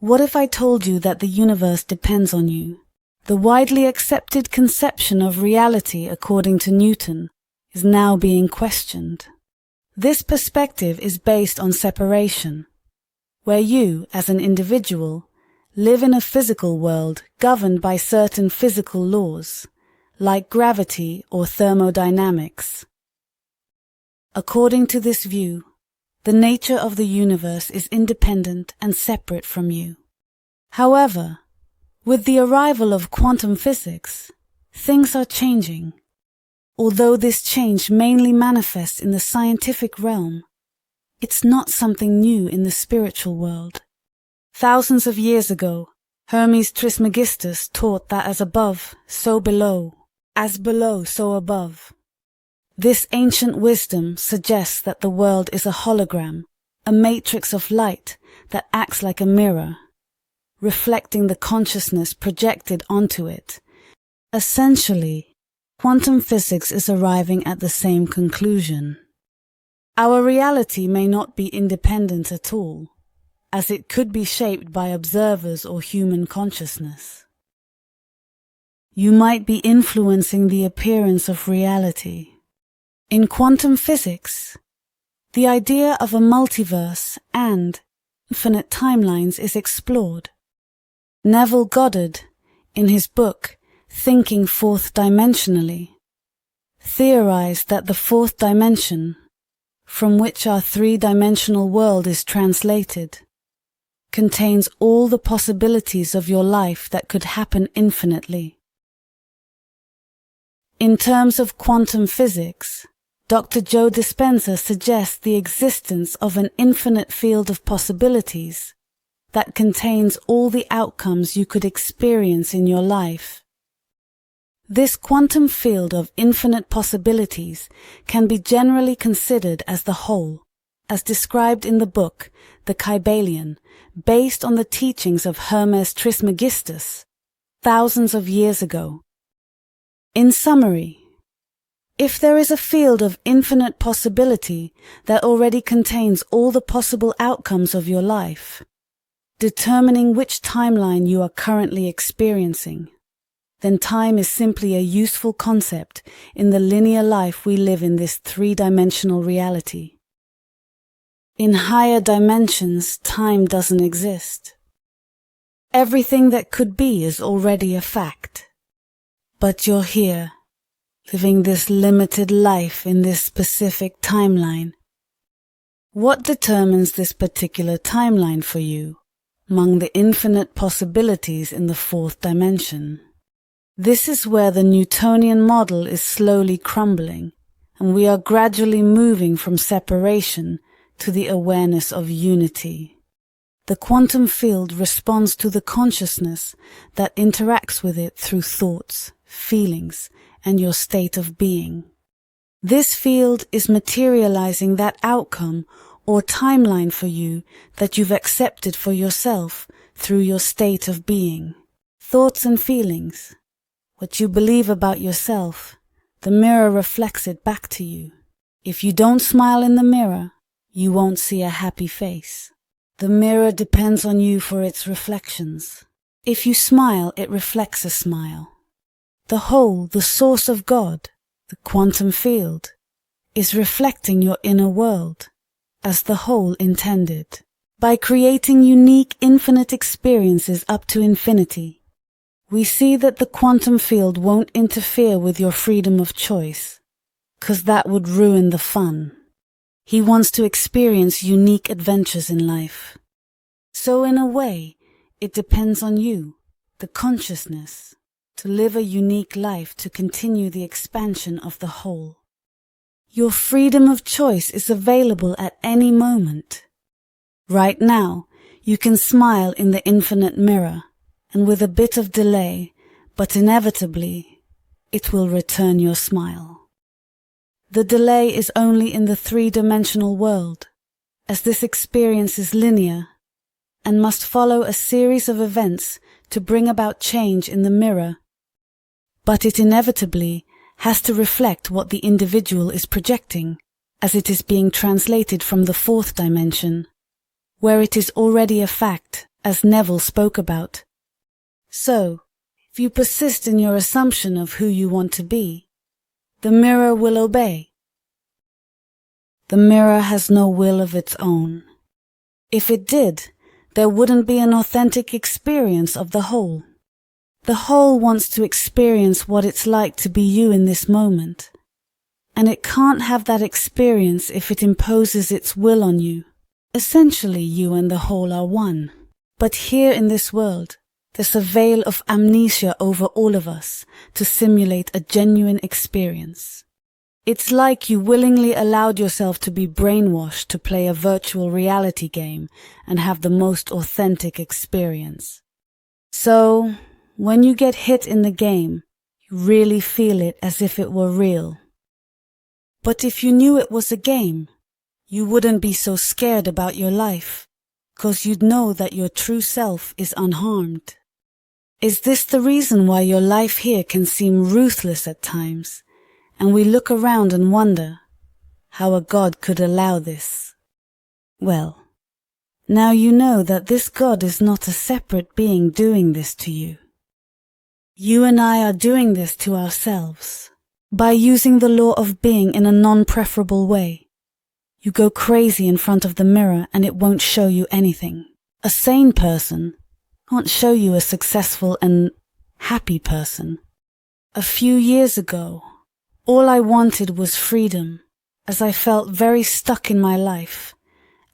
What if I told you that the universe depends on you? The widely accepted conception of reality, according to Newton, is now being questioned. This perspective is based on separation, where you, as an individual, live in a physical world governed by certain physical laws, like gravity or thermodynamics. According to this view, the nature of the universe is independent and separate from you. However, with the arrival of quantum physics, things are changing. Although this change mainly manifests in the scientific realm, it's not something new in the spiritual world. Thousands of years ago, Hermes Trismegistus taught that as above, so below, as below, so above. This ancient wisdom suggests that the world is a hologram, a matrix of light that acts like a mirror, reflecting the consciousness projected onto it. Essentially, quantum physics is arriving at the same conclusion. Our reality may not be independent at all, as it could be shaped by observers or human consciousness. You might be influencing the appearance of reality. In quantum physics, the idea of a multiverse and infinite timelines is explored. Neville Goddard, in his book Thinking Fourth Dimensionally, theorized that the fourth dimension, from which our three-dimensional world is translated, contains all the possibilities of your life that could happen infinitely. In terms of quantum physics, Dr. Joe Dispenza suggests the existence of an infinite field of possibilities that contains all the outcomes you could experience in your life. This quantum field of infinite possibilities can be generally considered as the whole, as described in the book The Kybalion, based on the teachings of Hermes Trismegistus, thousands of years ago. In summary, if there is a field of infinite possibility that already contains all the possible outcomes of your life, determining which timeline you are currently experiencing, then time is simply a useful concept in the linear life we live in this three-dimensional reality. In higher dimensions, time doesn't exist. Everything that could be is already a fact. But you're here, living this limited life in this specific timeline. What determines this particular timeline for you among the infinite possibilities in the fourth dimension? This is where the Newtonian model is slowly crumbling, and we are gradually moving from separation to the awareness of unity. The quantum field responds to the consciousness that interacts with it through thoughts, feelings, and your state of being. This field is materializing that outcome or timeline for you that you've accepted for yourself through your state of being. Thoughts and feelings, what you believe about yourself, the mirror reflects it back to you. If you don't smile in the mirror, you won't see a happy face. The mirror depends on you for its reflections. If you smile, it reflects a smile. The whole, the source of God, the quantum field, is reflecting your inner world, as the whole intended. By creating unique infinite experiences up to infinity, we see that the quantum field won't interfere with your freedom of choice, 'cause that would ruin the fun. He wants to experience unique adventures in life. So in a way, it depends on you, the consciousness, to live a unique life to continue the expansion of the whole. Your freedom of choice is available at any moment. Right now, you can smile in the infinite mirror, and with a bit of delay, but inevitably, it will return your smile. The delay is only in the three-dimensional world, as this experience is linear and must follow a series of events to bring about change in the mirror. But it inevitably has to reflect what the individual is projecting, as it is being translated from the fourth dimension, where it is already a fact as Neville spoke about. So, if you persist in your assumption of who you want to be, the mirror will obey. The mirror has no will of its own. If it did, there wouldn't be an authentic experience of the whole. The whole wants to experience what it's like to be you in this moment. And it can't have that experience if it imposes its will on you. Essentially, you and the whole are one. But here in this world, there's a veil of amnesia over all of us to simulate a genuine experience. It's like you willingly allowed yourself to be brainwashed to play a virtual reality game and have the most authentic experience. So, when you get hit in the game, you really feel it as if it were real. But if you knew it was a game, you wouldn't be so scared about your life, 'cause you'd know that your true self is unharmed. Is this the reason why your life here can seem ruthless at times, and we look around and wonder how a God could allow this? Well, now you know that this God is not a separate being doing this to you. You and I are doing this to ourselves. By using the law of being in a non-preferable way, you go crazy in front of the mirror and it won't show you anything. A sane person can't show you a successful and happy person. A few years ago, all I wanted was freedom, as I felt very stuck in my life,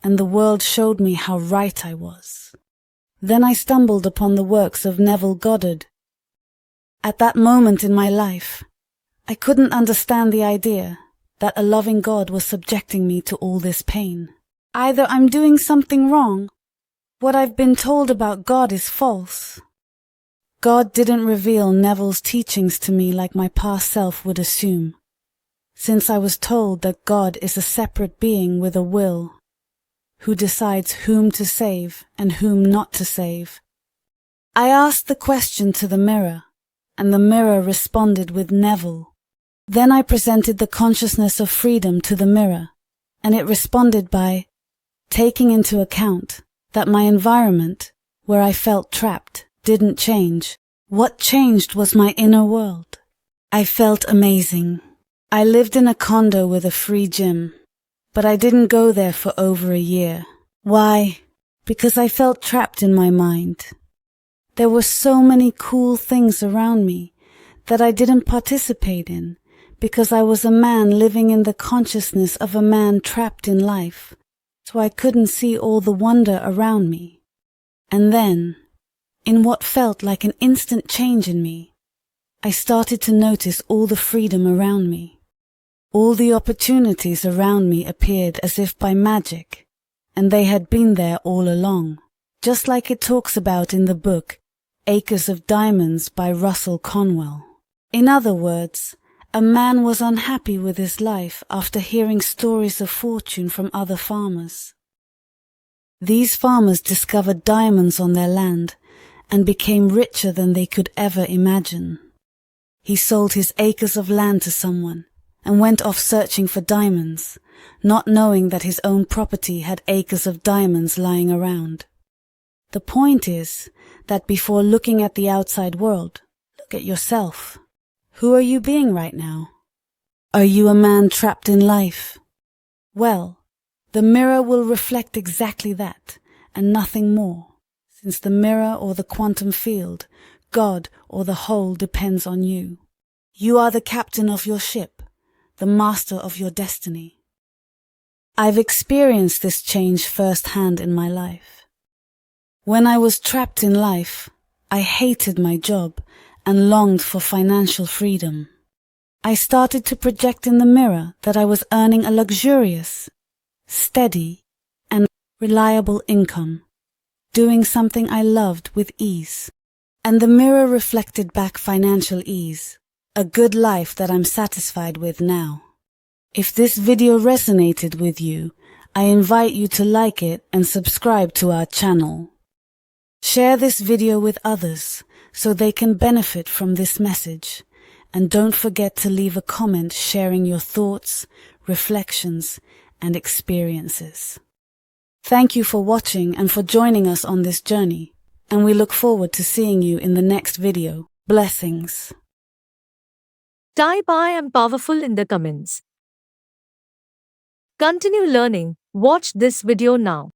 and the world showed me how right I was. Then I stumbled upon the works of Neville Goddard. At that moment in my life, I couldn't understand the idea that a loving God was subjecting me to all this pain. Either I'm doing something wrong, what I've been told about God is false. God didn't reveal Neville's teachings to me like my past self would assume, since I was told that God is a separate being with a will, who decides whom to save and whom not to save. I asked the question to the mirror, and the mirror responded with Neville. Then I presented the consciousness of freedom to the mirror, and it responded by taking into account that my environment, where I felt trapped, didn't change. What changed was my inner world. I felt amazing. I lived in a condo with a free gym, but I didn't go there for over a year. Why? Because I felt trapped in my mind. There were so many cool things around me that I didn't participate in, because I was a man living in the consciousness of a man trapped in life, so I couldn't see all the wonder around me. And then, in what felt like an instant change in me, I started to notice all the freedom around me. All the opportunities around me appeared as if by magic, and they had been there all along, just like it talks about in the book Acres of Diamonds by Russell Conwell. In other words, a man was unhappy with his life after hearing stories of fortune from other farmers. These farmers discovered diamonds on their land and became richer than they could ever imagine. He sold his acres of land to someone and went off searching for diamonds, not knowing that his own property had acres of diamonds lying around. The point is that before looking at the outside world, look at yourself. Who are you being right now? Are you a man trapped in life? Well, the mirror will reflect exactly that, and nothing more, since the mirror or the quantum field, God or the whole depends on you. You are the captain of your ship, the master of your destiny. I've experienced this change firsthand in my life. When I was trapped in life, I hated my job and longed for financial freedom. I started to project in the mirror that I was earning a luxurious, steady, and reliable income, doing something I loved with ease. And the mirror reflected back financial ease, a good life that I'm satisfied with now. If this video resonated with you, I invite you to like it and subscribe to our channel. Share this video with others so they can benefit from this message, and don't forget to leave a comment sharing your thoughts, reflections, and experiences. Thank you for watching and for joining us on this journey, and we look forward to seeing you in the next video. Blessings. Type I am powerful in the comments. Continue learning. Watch this video now.